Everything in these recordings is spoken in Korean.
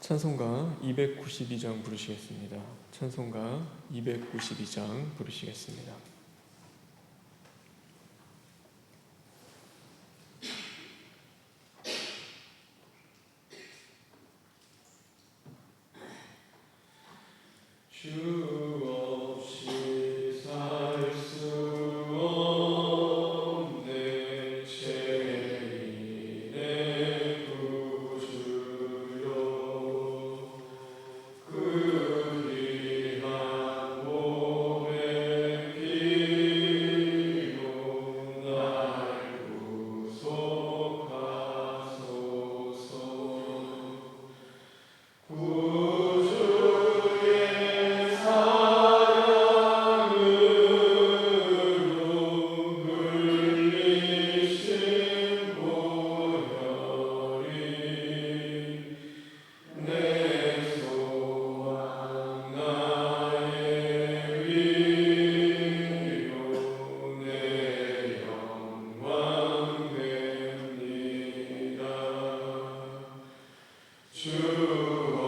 찬송가 292장 부르시겠습니다. 찬송가 292장 부르시겠습니다. 주 없이 살 수 없네 죄인의 구주여 그 귀한 몸의 피로 날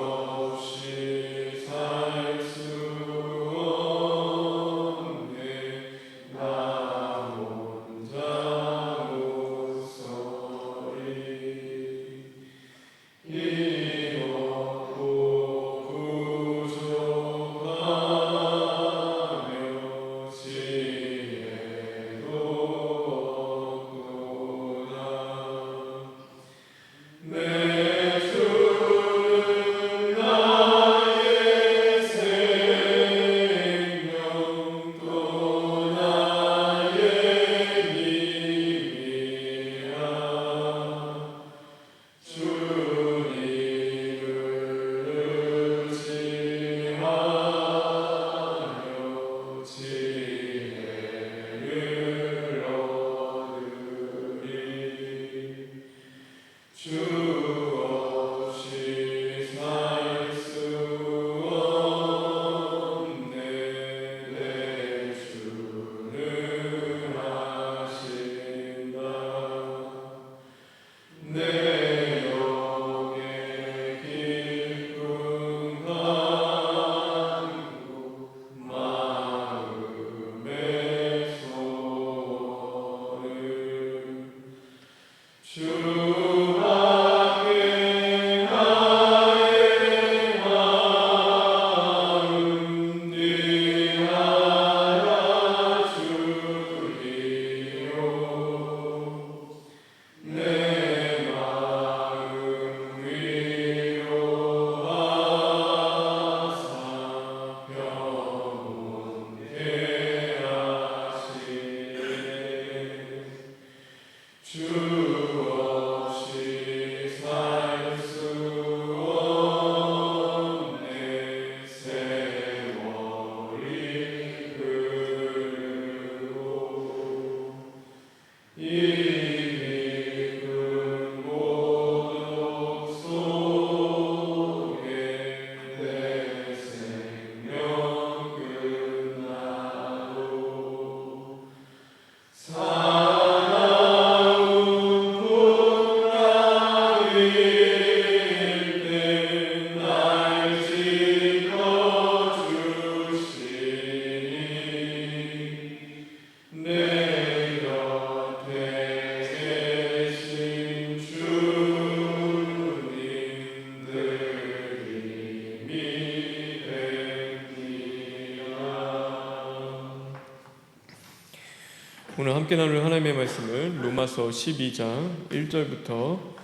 오늘 함께 나눌 하나님의 말씀은 로마서 12장 1절부터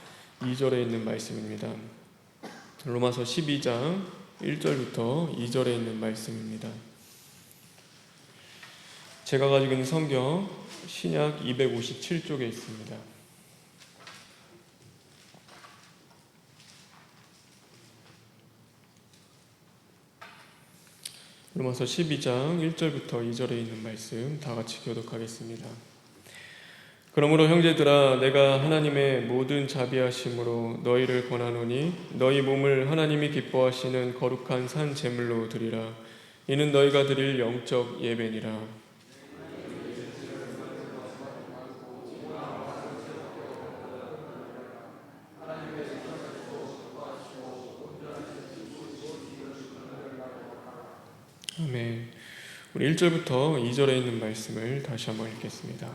2절에 있는 말씀입니다. 로마서 12장 1절부터 2절에 있는 말씀입니다. 제가 가지고 있는 성경 신약 257쪽에 있습니다. 로마서 12장 1절부터 2절에 있는 말씀 다 같이 교독하겠습니다. 그러므로 형제들아 내가 하나님의 모든 자비하심으로 너희를 권하노니 너희 몸을 하나님이 기뻐하시는 거룩한 산 제물로 드리라. 이는 너희가 드릴 영적 예배니라. 아멘. 우리 1절부터 2절에 있는 말씀을 다시 한번 읽겠습니다.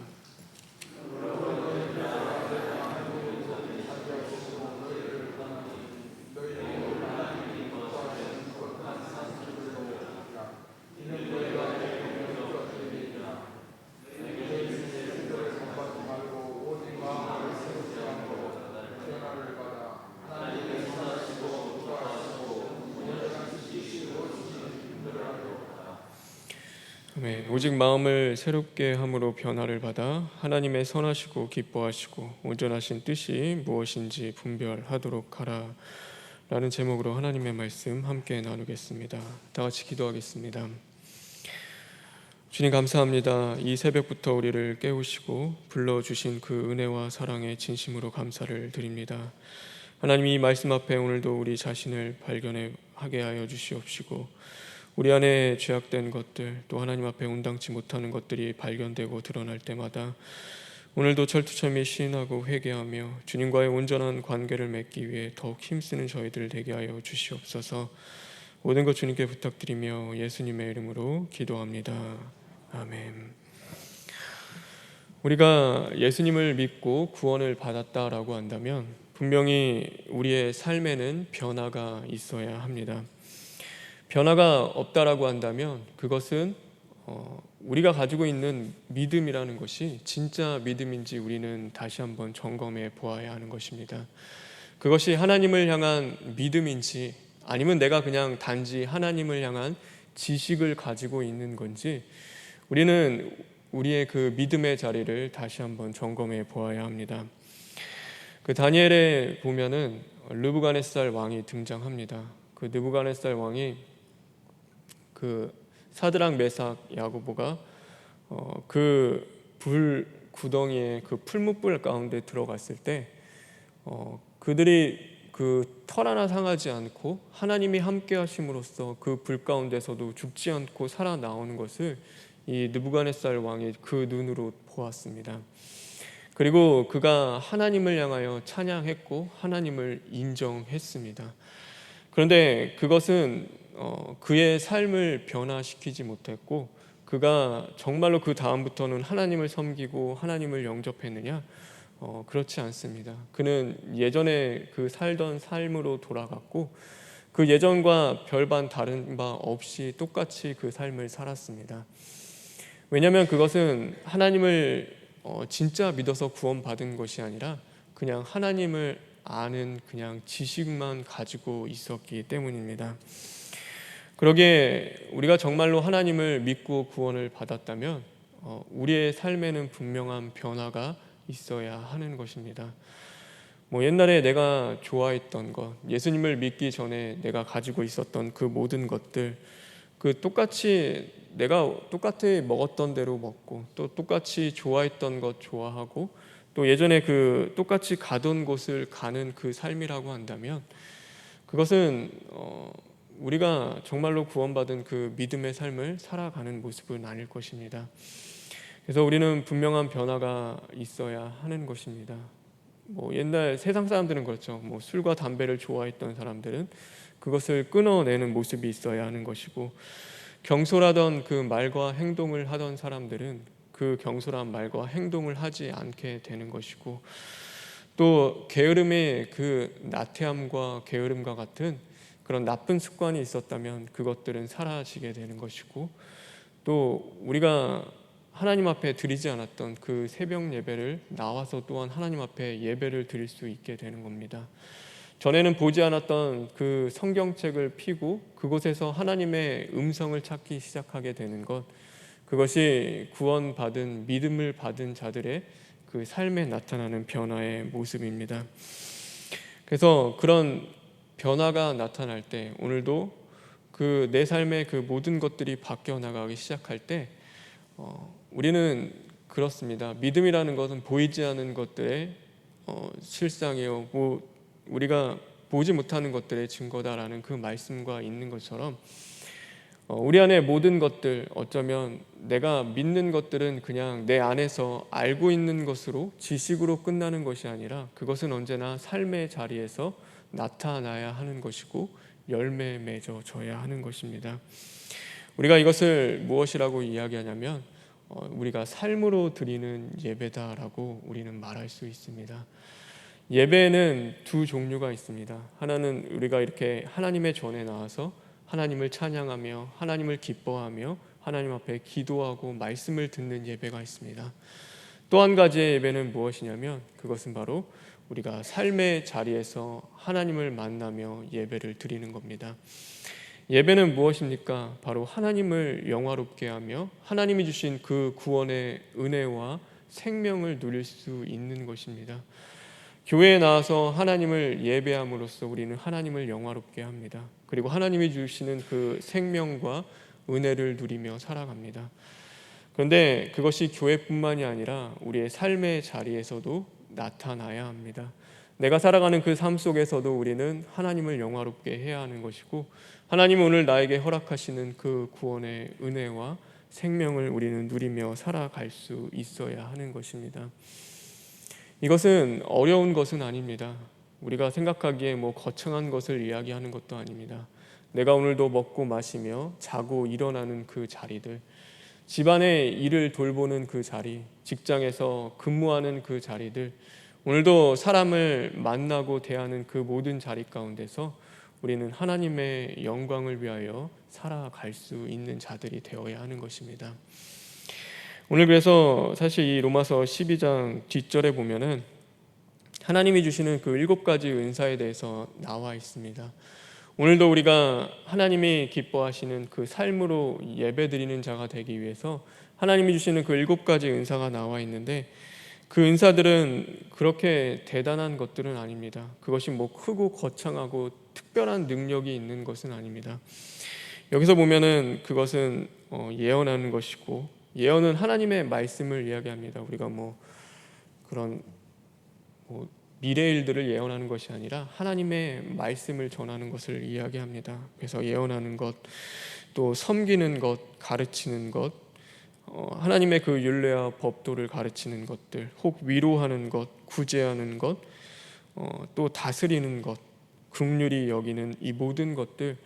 아멘. 오직 마음을 새롭게 함으로 변화를 받아 하나님의 선하시고 기뻐하시고 온전하신 뜻이 무엇인지 분별하도록 하라 라는 제목으로 하나님의 말씀 함께 나누겠습니다. 다 같이 기도하겠습니다. 주님 감사합니다. 이 새벽부터 우리를 깨우시고 불러주신 그 은혜와 사랑에 진심으로 감사를 드립니다. 하나님, 이 말씀 앞에 오늘도 우리 자신을 발견하게 하여 주시옵시고 우리 안에 죄악된 것들, 또 하나님 앞에 온당치 못하는 것들이 발견되고 드러날 때마다 오늘도 철두철미 시인하고 회개하며 주님과의 온전한 관계를 맺기 위해 더욱 힘쓰는 저희들 되게 하여 주시옵소서. 모든 것 주님께 부탁드리며 예수님의 이름으로 기도합니다. 아멘. 우리가 예수님을 믿고 구원을 받았다라고 한다면 분명히 우리의 삶에는 변화가 있어야 합니다. 변화가 없다라고 한다면 그것은 우리가 가지고 있는 믿음이라는 것이 진짜 믿음인지 우리는 다시 한번 점검해 보아야 하는 것입니다. 그것이 하나님을 향한 믿음인지 아니면 내가 그냥 단지 하나님을 향한 지식을 가지고 있는 건지 우리는 우리의 그 믿음의 자리를 다시 한번 점검해 보아야 합니다. 그 다니엘에 보면은 느부갓네살 왕이 등장합니다. 그 느부갓네살 왕이 그 사드락 메삭 야고보가 그 불 구덩이에 그 풀무불 가운데 들어갔을 때 그들이 그 털 하나 상하지 않고 하나님이 함께 하심으로써 그 불 가운데서도 죽지 않고 살아나오는 것을 이 느부갓네살 왕이 그 눈으로 보았습니다. 그리고 그가 하나님을 향하여 찬양했고 하나님을 인정했습니다. 그런데 그것은 그의 삶을 변화시키지 못했고 그가 정말로 그 다음부터는 하나님을 섬기고 하나님을 영접했느냐? 그렇지 않습니다. 그는 예전에 그 살던 삶으로 돌아갔고 그 예전과 별반 다른 바 없이 똑같이 그 삶을 살았습니다. 왜냐하면 그것은 하나님을 진짜 믿어서 구원받은 것이 아니라 그냥 하나님을 아는 그냥 지식만 가지고 있었기 때문입니다. 그러기에 우리가 정말로 하나님을 믿고 구원을 받았다면 우리의 삶에는 분명한 변화가 있어야 하는 것입니다. 옛날에 내가 좋아했던 것, 예수님을 믿기 전에 내가 가지고 있었던 그 모든 것들, 그 똑같이 내가 똑같이 먹었던 대로 먹고 또 똑같이 좋아했던 것 좋아하고 또 예전에 그 똑같이 가던 곳을 가는 그 삶이라고 한다면 그것은 우리가 정말로 구원받은 그 믿음의 삶을 살아가는 모습은 아닐 것입니다. 그래서 우리는 분명한 변화가 있어야 하는 것입니다. 옛날 세상 사람들은 그렇죠. 술과 담배를 좋아했던 사람들은 그것을 끊어내는 모습이 있어야 하는 것이고 경솔하던 그 말과 행동을 하던 사람들은 그 경솔한 말과 행동을 하지 않게 되는 것이고 또 게으름의 그 나태함과 게으름과 같은 그런 나쁜 습관이 있었다면 그것들은 사라지게 되는 것이고 또 우리가 하나님 앞에 드리지 않았던 그 새벽 예배를 나와서 또한 하나님 앞에 예배를 드릴 수 있게 되는 겁니다. 전에는 보지 않았던 그 성경책을 펴고 그곳에서 하나님의 음성을 찾기 시작하게 되는 것, 그것이 구원받은 믿음을 받은 자들의 그 삶에 나타나는 변화의 모습입니다. 그래서 그런 변화가 나타날 때 오늘도 그 내 삶의 그 모든 것들이 바뀌어 나가기 시작할 때 우리는 그렇습니다. 믿음이라는 것은 보이지 않는 것들의 실상이요 우리가 보지 못하는 것들의 증거다라는 그 말씀과 있는 것처럼 우리 안에 모든 것들, 어쩌면 내가 믿는 것들은 그냥 내 안에서 알고 있는 것으로 지식으로 끝나는 것이 아니라 그것은 언제나 삶의 자리에서 나타나야 하는 것이고 열매 맺어져야 하는 것입니다. 우리가 이것을 무엇이라고 이야기하냐면 우리가 삶으로 드리는 예배다라고 우리는 말할 수 있습니다. 예배는 두 종류가 있습니다. 하나는 우리가 이렇게 하나님의 전에 나와서 하나님을 찬양하며 하나님을 기뻐하며 하나님 앞에 기도하고 말씀을 듣는 예배가 있습니다. 또 한 가지의 예배는 무엇이냐면 그것은 바로 우리가 삶의 자리에서 하나님을 만나며 예배를 드리는 겁니다. 예배는 무엇입니까? 바로 하나님을 영화롭게 하며 하나님이 주신 그 구원의 은혜와 생명을 누릴 수 있는 것입니다. 교회에 나와서 하나님을 예배함으로써 우리는 하나님을 영화롭게 합니다. 그리고 하나님이 주시는 그 생명과 은혜를 누리며 살아갑니다. 그런데 그것이 교회뿐만이 아니라 우리의 삶의 자리에서도 나타나야 합니다. 내가 살아가는 그 삶 속에서도 우리는 하나님을 영화롭게 해야 하는 것이고, 하나님은 오늘 나에게 허락하시는 그 구원의 은혜와 생명을 우리는 누리며 살아갈 수 있어야 하는 것입니다. 이것은 어려운 것은 아닙니다. 우리가 생각하기에 거창한 것을 이야기하는 것도 아닙니다. 내가 오늘도 먹고 마시며 자고 일어나는 그 자리들, 집안의 일을 돌보는 그 자리, 직장에서 근무하는 그 자리들, 오늘도 사람을 만나고 대하는 그 모든 자리 가운데서 우리는 하나님의 영광을 위하여 살아갈 수 있는 자들이 되어야 하는 것입니다. 오늘 그래서 사실 이 로마서 12장 뒷절에 보면은 하나님이 주시는 그 7가지 은사에 대해서 나와 있습니다. 오늘도 우리가 하나님이 기뻐하시는 그 삶으로 예배드리는 자가 되기 위해서 하나님이 주시는 그 7가지 은사가 나와 있는데, 그 은사들은 그렇게 대단한 것들은 아닙니다. 그것이 크고 거창하고 특별한 능력이 있는 것은 아닙니다. 여기서 보면은 그것은 예언하는 것이고, 예언은 하나님의 말씀을 이야기합니다. 우리가 그런 미래 일들을 예언하는 것이 아니라 하나님의 말씀을 전하는 것을 이야기합니다. 그래서 예언하는 것, 또 섬기는 것, 가르치는 것, 하나님의 그 율례와 법도를 가르치는 것들, 혹 위로하는 것, 구제하는 것, 또 다스리는 것, 긍휼히 여기는 이 모든 것들,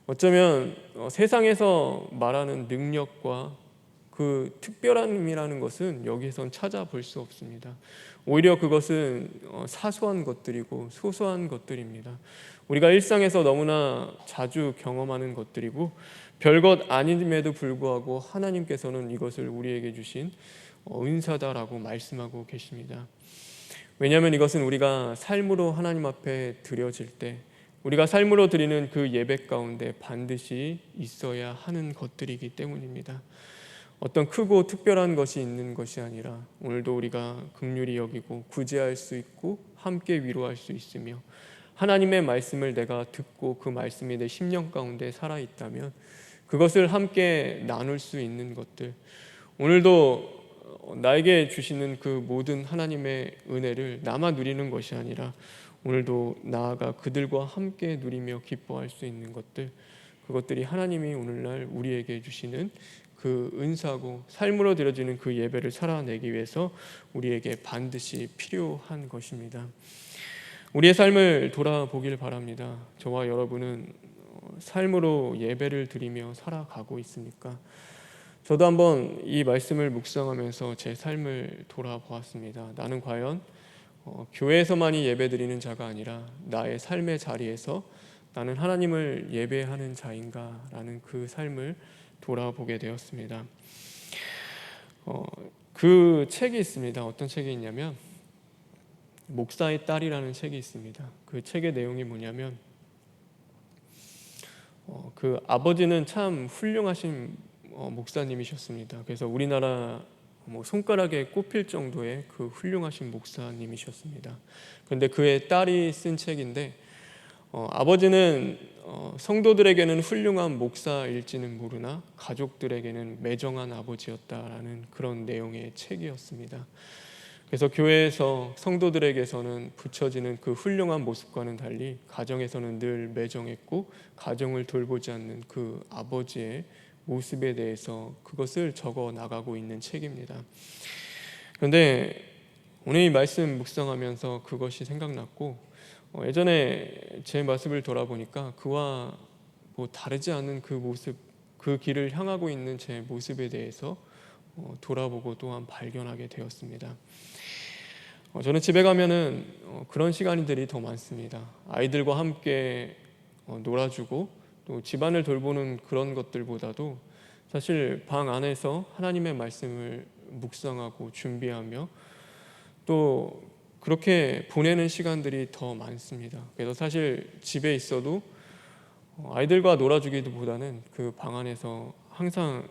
어쩌면 세상에서 말하는 능력과 그 특별함이라는 것은 여기에선 찾아볼 수 없습니다. 오히려 그것은 사소한 것들이고 소소한 것들입니다. 우리가 일상에서 너무나 자주 경험하는 것들이고 별것 아님에도 불구하고 하나님께서는 이것을 우리에게 주신 은사다라고 말씀하고 계십니다. 왜냐하면 이것은 우리가 삶으로 하나님 앞에 드려질 때, 우리가 삶으로 드리는 그 예배 가운데 반드시 있어야 하는 것들이기 때문입니다. 어떤 크고 특별한 것이 있는 것이 아니라 오늘도 우리가 긍휼히 여기고 구제할 수 있고 함께 위로할 수 있으며 하나님의 말씀을 내가 듣고 그 말씀이 내 심령 가운데 살아있다면 그것을 함께 나눌 수 있는 것들, 오늘도 나에게 주시는 그 모든 하나님의 은혜를 나만 누리는 것이 아니라 오늘도 나아가 그들과 함께 누리며 기뻐할 수 있는 것들, 그것들이 하나님이 오늘날 우리에게 주시는 그 은사고 삶으로 드려지는 그 예배를 살아내기 위해서 우리에게 반드시 필요한 것입니다. 우리의 삶을 돌아보길 바랍니다. 저와 여러분은 삶으로 예배를 드리며 살아가고 있습니까? 저도 한번 이 말씀을 묵상하면서 제 삶을 돌아보았습니다. 나는 과연 교회에서만이 예배드리는 자가 아니라 나의 삶의 자리에서 나는 하나님을 예배하는 자인가라는 그 삶을 돌아보게 되었습니다. 그 책이 있습니다. 어떤 책이 있냐면 목사의 딸이라는 책이 있습니다. 그 책의 내용이 뭐냐면 그 아버지는 참 훌륭하신 목사님이셨습니다. 그래서 우리나라 손가락에 꼽힐 정도의 그 훌륭하신 목사님이셨습니다. 그런데 그의 딸이 쓴 책인데 아버지는 성도들에게는 훌륭한 목사일지는 모르나 가족들에게는 매정한 아버지였다라는 그런 내용의 책이었습니다. 그래서 교회에서 성도들에게서는 붙여지는 그 훌륭한 모습과는 달리 가정에서는 늘 매정했고 가정을 돌보지 않는 그 아버지의 모습에 대해서 그것을 적어 나가고 있는 책입니다. 그런데 오늘 이 말씀 묵상하면서 그것이 생각났고 예전에 제 모습을 돌아보니까 그와 다르지 않은 그 모습, 그 길을 향하고 있는 제 모습에 대해서 돌아보고 또한 발견하게 되었습니다. 저는 집에 가면은 그런 시간들이 더 많습니다. 아이들과 함께 놀아주고 또 집안을 돌보는 그런 것들보다도 사실 방 안에서 하나님의 말씀을 묵상하고 준비하며 또 그렇게 보내는 시간들이 더 많습니다. 그래서 사실 집에 있어도 아이들과 놀아주기보다는 그 방 안에서 항상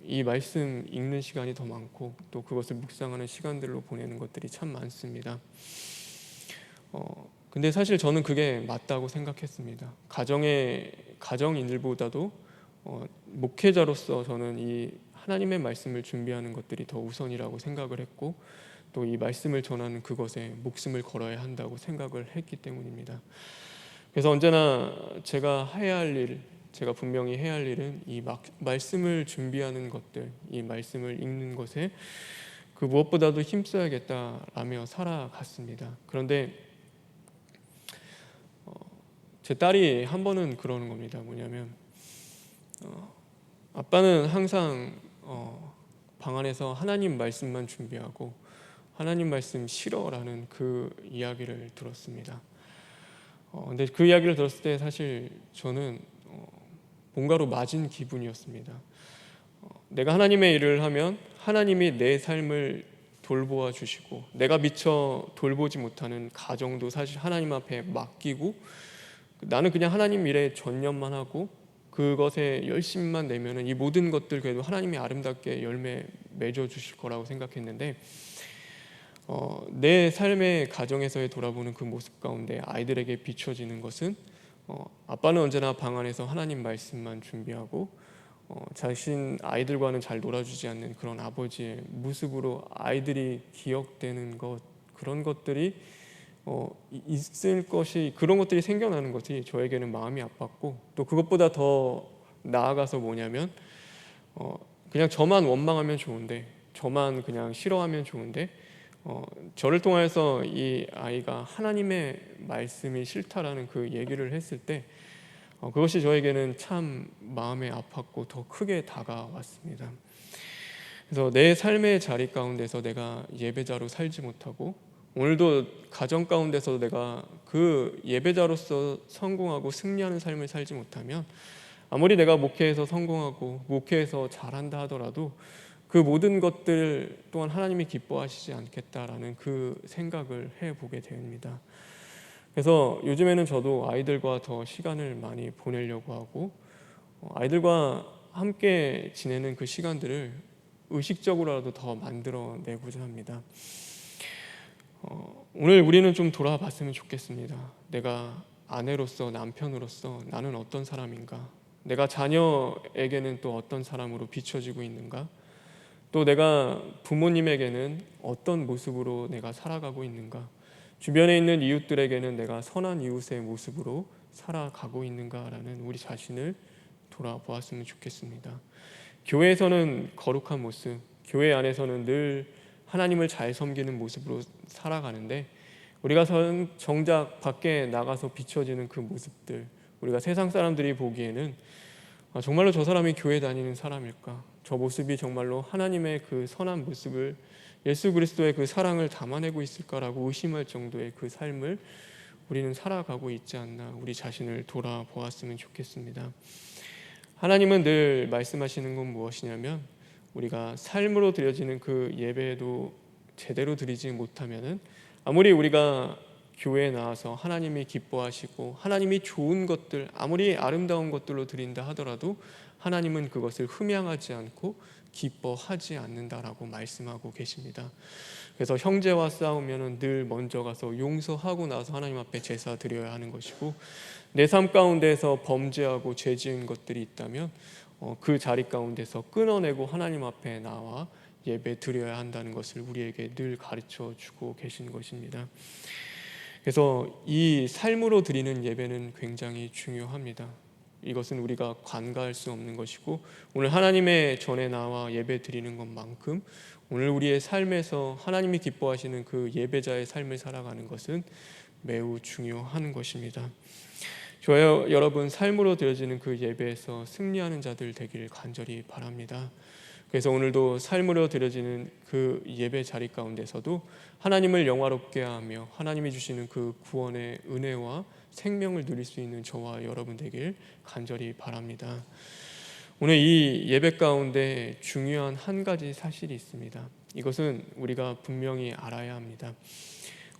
이 말씀 읽는 시간이 더 많고 또 그것을 묵상하는 시간들로 보내는 것들이 참 많습니다. 근데 사실 저는 그게 맞다고 생각했습니다. 가정 일보다도 목회자로서 저는 이 하나님의 말씀을 준비하는 것들이 더 우선이라고 생각을 했고 또 이 말씀을 전하는 그것에 목숨을 걸어야 한다고 생각을 했기 때문입니다. 그래서 언제나 제가 분명히 해야 할 일은 이 말씀을 준비하는 것들, 이 말씀을 읽는 것에 그 무엇보다도 힘써야겠다라며 살아갔습니다. 그런데 제 딸이 한 번은 그러는 겁니다. 뭐냐면 아빠는 항상 방 안에서 하나님 말씀만 준비하고 하나님 말씀 싫어라는 그 이야기를 들었습니다. 근데 그 이야기를 들었을 때 사실 저는 뭔가로 맞은 기분이었습니다. 내가 하나님의 일을 하면 하나님이 내 삶을 돌보아 주시고 내가 미처 돌보지 못하는 가정도 사실 하나님 앞에 맡기고 나는 그냥 하나님 일에 전념만 하고 그것에 열심만 내면은 이 모든 것들 그래도 하나님이 아름답게 열매 맺어 주실 거라고 생각했는데 내 삶의 가정에서의 돌아보는 그 모습 가운데 아이들에게 비춰지는 것은 아빠는 언제나 방 안에서 하나님 말씀만 준비하고 자신 아이들과는 잘 놀아주지 않는 그런 아버지의 모습으로 아이들이 기억되는 것, 그런 것들이 있을 것이, 그런 것들이 생겨나는 것이 저에게는 마음이 아팠고 또 그것보다 더 나아가서 뭐냐면 그냥 저만 원망하면 좋은데, 저만 그냥 싫어하면 좋은데 저를 통해서 이 아이가 하나님의 말씀이 싫다라는 그 얘기를 했을 때 그것이 저에게는 참 마음에 아팠고 더 크게 다가왔습니다. 그래서 내 삶의 자리 가운데서 내가 예배자로 살지 못하고 오늘도 가정 가운데서 내가 그 예배자로서 성공하고 승리하는 삶을 살지 못하면 아무리 내가 목회에서 성공하고 목회에서 잘한다 하더라도 그 모든 것들 또한 하나님이 기뻐하시지 않겠다라는 그 생각을 해보게 됩니다. 그래서 요즘에는 저도 아이들과 더 시간을 많이 보내려고 하고 아이들과 함께 지내는 그 시간들을 의식적으로라도 더 만들어내고자 합니다. 오늘 우리는 좀 돌아봤으면 좋겠습니다. 내가 아내로서, 남편으로서 나는 어떤 사람인가? 내가 자녀에게는 또 어떤 사람으로 비춰지고 있는가? 또 내가 부모님에게는 어떤 모습으로 내가 살아가고 있는가? 주변에 있는 이웃들에게는 내가 선한 이웃의 모습으로 살아가고 있는가라는 우리 자신을 돌아보았으면 좋겠습니다. 교회에서는 거룩한 모습, 교회 안에서는 늘 하나님을 잘 섬기는 모습으로 살아가는데 우리가 정작 밖에 나가서 비춰지는 그 모습들, 우리가 세상 사람들이 보기에는 정말로 저 사람이 교회 다니는 사람일까? 저 모습이 정말로 하나님의 그 선한 모습을, 예수 그리스도의 그 사랑을 담아내고 있을까라고 의심할 정도의 그 삶을 우리는 살아가고 있지 않나, 우리 자신을 돌아보았으면 좋겠습니다. 하나님은 늘 말씀하시는 건 무엇이냐면 우리가 삶으로 드려지는 그 예배도 제대로 드리지 못하면은 아무리 우리가 교회에 나와서 하나님이 기뻐하시고 하나님이 좋은 것들, 아무리 아름다운 것들로 드린다 하더라도 하나님은 그것을 흠양하지 않고 기뻐하지 않는다라고 말씀하고 계십니다. 그래서 형제와 싸우면 늘 먼저 가서 용서하고 나서 하나님 앞에 제사 드려야 하는 것이고 내 삶 가운데서 범죄하고 죄 지은 것들이 있다면 그 자리 가운데서 끊어내고 하나님 앞에 나와 예배 드려야 한다는 것을 우리에게 늘 가르쳐 주고 계신 것입니다. 그래서 이 삶으로 드리는 예배는 굉장히 중요합니다. 이것은 우리가 관가할 수 없는 것이고 오늘 하나님의 전에 나와 예배 드리는 것만큼 오늘 우리의 삶에서 하나님이 기뻐하시는 그 예배자의 삶을 살아가는 것은 매우 중요한 것입니다. 저와 여러분 삶으로 드려지는 그 예배에서 승리하는 자들 되기를 간절히 바랍니다. 그래서 오늘도 삶으로 드려지는 그 예배 자리 가운데서도 하나님을 영화롭게 하며 하나님이 주시는 그 구원의 은혜와 생명을 누릴 수 있는 저와 여러분 되길 간절히 바랍니다. 오늘 이 예배 가운데 중요한 한 가지 사실이 있습니다. 이것은 우리가 분명히 알아야 합니다.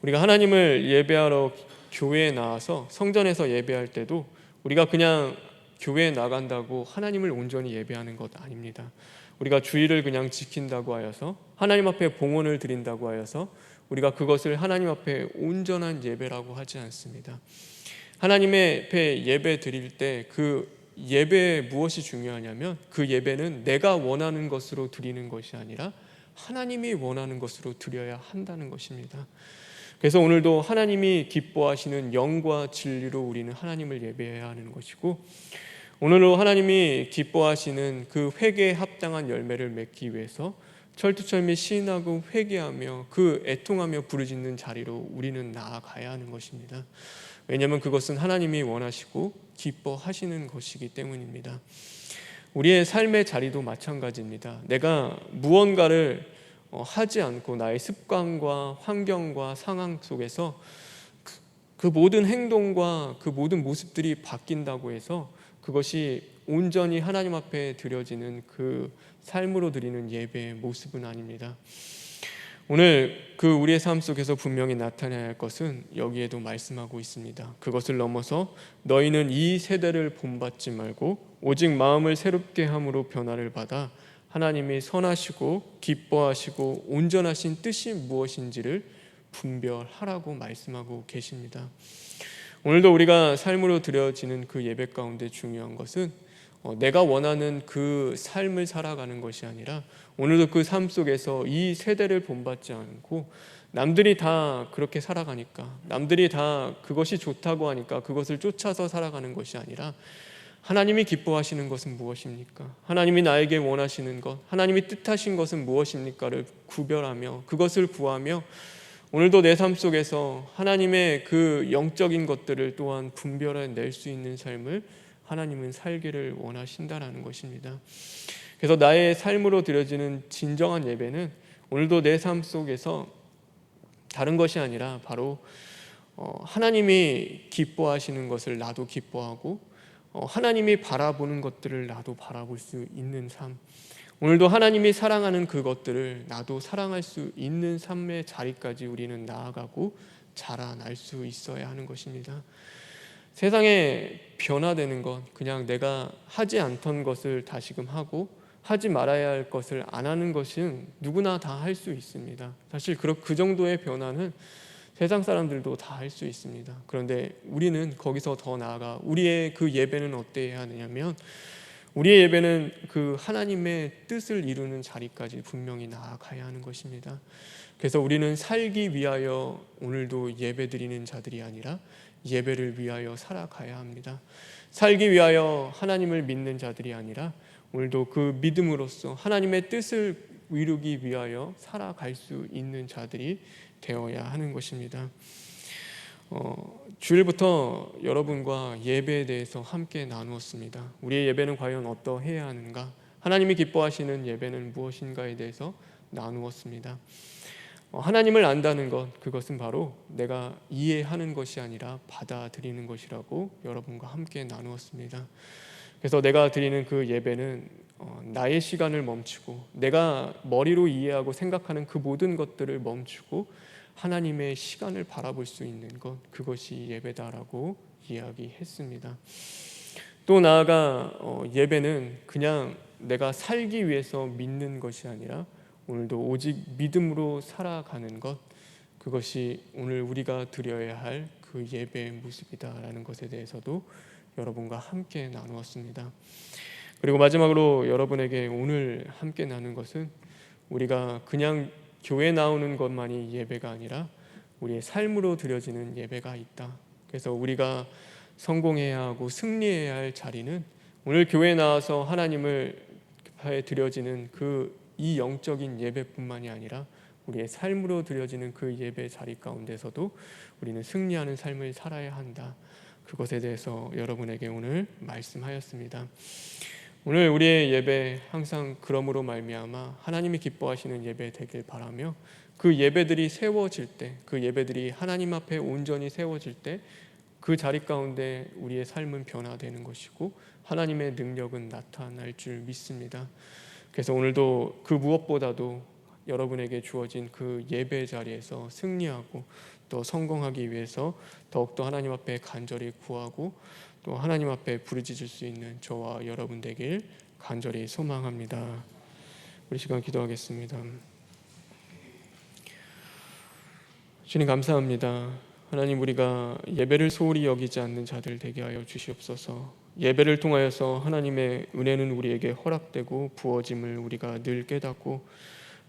우리가 하나님을 예배하러 교회에 나와서 성전에서 예배할 때도 우리가 그냥 교회에 나간다고 하나님을 온전히 예배하는 것 아닙니다. 우리가 주일을 그냥 지킨다고 하여서 하나님 앞에 봉헌을 드린다고 하여서 우리가 그것을 하나님 앞에 온전한 예배라고 하지 않습니다. 하나님 앞에 예배 드릴 때 그 예배에 무엇이 중요하냐면 그 예배는 내가 원하는 것으로 드리는 것이 아니라 하나님이 원하는 것으로 드려야 한다는 것입니다. 그래서 오늘도 하나님이 기뻐하시는 영과 진리로 우리는 하나님을 예배해야 하는 것이고, 오늘도 하나님이 기뻐하시는 그 회개에 합당한 열매를 맺기 위해서 철두철미 시인하고 회개하며 그 애통하며 부르짖는 자리로 우리는 나아가야 하는 것입니다. 왜냐하면 그것은 하나님이 원하시고 기뻐하시는 것이기 때문입니다. 우리의 삶의 자리도 마찬가지입니다. 내가 무언가를 하지 않고 나의 습관과 환경과 상황 속에서 그 모든 행동과 그 모든 모습들이 바뀐다고 해서 그것이 온전히 하나님 앞에 드려지는 그 삶으로 드리는 예배의 모습은 아닙니다. 오늘 그 우리의 삶 속에서 분명히 나타나야 할 것은 여기에도 말씀하고 있습니다. 그것을 넘어서 너희는 이 세대를 본받지 말고 오직 마음을 새롭게 함으로 변화를 받아 하나님이 선하시고 기뻐하시고 온전하신 뜻이 무엇인지를 분별하라고 말씀하고 계십니다. 오늘도 우리가 삶으로 드려지는 그 예배 가운데 중요한 것은 내가 원하는 그 삶을 살아가는 것이 아니라 오늘도 그 삶 속에서 이 세대를 본받지 않고 남들이 다 그렇게 살아가니까, 남들이 다 그것이 좋다고 하니까 그것을 쫓아서 살아가는 것이 아니라 하나님이 기뻐하시는 것은 무엇입니까? 하나님이 나에게 원하시는 것, 하나님이 뜻하신 것은 무엇입니까를 구별하며 그것을 구하며 오늘도 내 삶 속에서 하나님의 그 영적인 것들을 또한 분별해낼 수 있는 삶을 하나님은 살기를 원하신다라는 것입니다. 그래서 나의 삶으로 드려지는 진정한 예배는 오늘도 내 삶 속에서 다른 것이 아니라 바로 하나님이 기뻐하시는 것을 나도 기뻐하고 하나님이 바라보는 것들을 나도 바라볼 수 있는 삶, 오늘도 하나님이 사랑하는 그것들을 나도 사랑할 수 있는 삶의 자리까지 우리는 나아가고 자라날 수 있어야 하는 것입니다. 세상에 변화되는 것, 그냥 내가 하지 않던 것을 다시금 하고 하지 말아야 할 것을 안 하는 것은 누구나 다 할 수 있습니다. 사실 그 정도의 변화는 세상 사람들도 다 할 수 있습니다. 그런데 우리는 거기서 더 나아가 우리의 그 예배는 어때야 하느냐면 우리의 예배는 그 하나님의 뜻을 이루는 자리까지 분명히 나아가야 하는 것입니다. 그래서 우리는 살기 위하여 오늘도 예배 드리는 자들이 아니라 예배를 위하여 살아가야 합니다. 살기 위하여 하나님을 믿는 자들이 아니라 오늘도 그 믿음으로써 하나님의 뜻을 이루기 위하여 살아갈 수 있는 자들이 되어야 하는 것입니다. 주일부터 여러분과 예배에 대해서 함께 나누었습니다. 우리의 예배는 과연 어떠해야 하는가? 하나님이 기뻐하시는 예배는 무엇인가에 대해서 나누었습니다. 하나님을 안다는 것, 그것은 바로 내가 이해하는 것이 아니라 받아들이는 것이라고 여러분과 함께 나누었습니다. 그래서 내가 드리는 그 예배는 나의 시간을 멈추고 내가 머리로 이해하고 생각하는 그 모든 것들을 멈추고 하나님의 시간을 바라볼 수 있는 것, 그것이 예배다라고 이야기했습니다. 또 나아가 예배는 그냥 내가 살기 위해서 믿는 것이 아니라 오늘도 오직 믿음으로 살아가는 것, 그것이 오늘 우리가 드려야 할 그 예배의 모습이다라는 것에 대해서도 여러분과 함께 나누었습니다. 그리고 마지막으로 여러분에게 오늘 함께 나눈 것은 우리가 그냥 교회 나오는 것만이 예배가 아니라 우리의 삶으로 드려지는 예배가 있다. 그래서 우리가 성공해야 하고 승리해야 할 자리는 오늘 교회에 나와서 하나님을 드려지는 이 영적인 예배뿐만이 아니라 우리의 삶으로 드려지는 그 예배 자리 가운데서도 우리는 승리하는 삶을 살아야 한다. 그것에 대해서 여러분에게 오늘 말씀하였습니다. 오늘 우리의 예배 항상 그러므로 말미암아 하나님이 기뻐하시는 예배 되길 바라며, 그 예배들이 세워질 때, 그 예배들이 하나님 앞에 온전히 세워질 때 그 자리 가운데 우리의 삶은 변화되는 것이고 하나님의 능력은 나타날 줄 믿습니다. 그래서 오늘도 그 무엇보다도 여러분에게 주어진 그 예배 자리에서 승리하고 또 성공하기 위해서 더욱더 하나님 앞에 간절히 구하고 또 하나님 앞에 부르짖을 수 있는 저와 여러분 되길 간절히 소망합니다. 우리 시간 기도하겠습니다. 주님 감사합니다. 하나님, 우리가 예배를 소홀히 여기지 않는 자들 되게 하여 주시옵소서. 예배를 통하여서 하나님의 은혜는 우리에게 허락되고 부어짐을 우리가 늘 깨닫고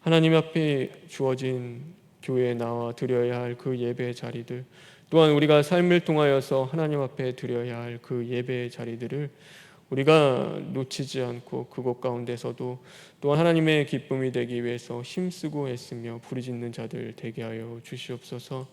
하나님 앞에 주어진 교회에 나와 드려야 할 그 예배의 자리들, 또한 우리가 삶을 통하여서 하나님 앞에 드려야 할 그 예배의 자리들을 우리가 놓치지 않고 그곳 가운데서도 또한 하나님의 기쁨이 되기 위해서 힘쓰고 애쓰며 부르짖는 자들 되게 하여 주시옵소서.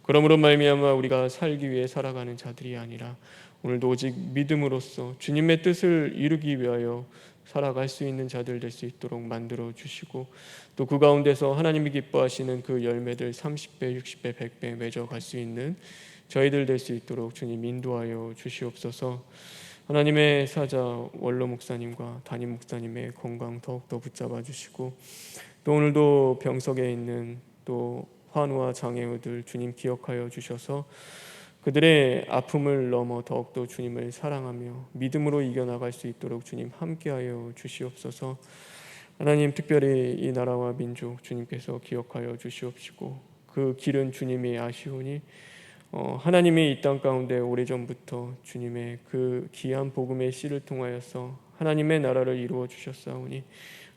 그러므로 말미암아 우리가 살기 위해 살아가는 자들이 아니라 오늘도 오직 믿음으로써 주님의 뜻을 이루기 위하여 살아갈 수 있는 자들 될 수 있도록 만들어 주시고, 또 그 가운데서 하나님이 기뻐하시는 그 열매들 30배, 60배, 100배 맺어갈 수 있는 저희들 될 수 있도록 주님 인도하여 주시옵소서. 하나님의 사자 원로 목사님과 담임 목사님의 건강 더욱더 붙잡아 주시고, 또 오늘도 병석에 있는 또 환우와 장애우들 주님 기억하여 주셔서 그들의 아픔을 넘어 더욱더 주님을 사랑하며 믿음으로 이겨나갈 수 있도록 주님 함께하여 주시옵소서. 하나님, 특별히 이 나라와 민족 주님께서 기억하여 주시옵시고, 그 길은 주님이 아시오니 하나님이 이 땅 가운데 오래전부터 주님의 그 귀한 복음의 씨를 통하여서 하나님의 나라를 이루어 주셨사오니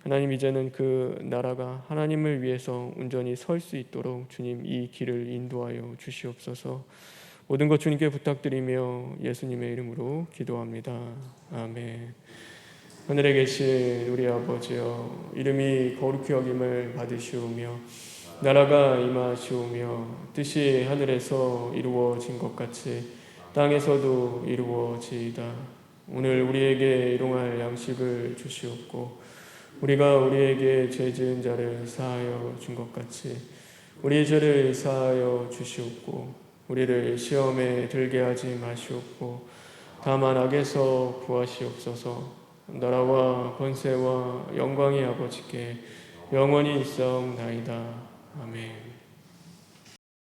하나님, 이제는 그 나라가 하나님을 위해서 온전히 설 수 있도록 주님 이 길을 인도하여 주시옵소서. 모든 것 주님께 부탁드리며 예수님의 이름으로 기도합니다. 아멘. 하늘에 계신 우리 아버지여, 이름이 거룩히 여김을 받으시오며 나라가 임하시오며 뜻이 하늘에서 이루어진 것 같이 땅에서도 이루어지이다. 오늘 우리에게 일용할 양식을 주시옵고 우리가 우리에게 죄 지은 자를 사하여 준 것 같이 우리의 죄를 사하여 주시옵고 우리를 시험에 들게 하지 마시옵고 다만 악에서 구하시옵소서. 나라와 권세와 영광이 아버지께 영원히 있사옵나이다. 아멘.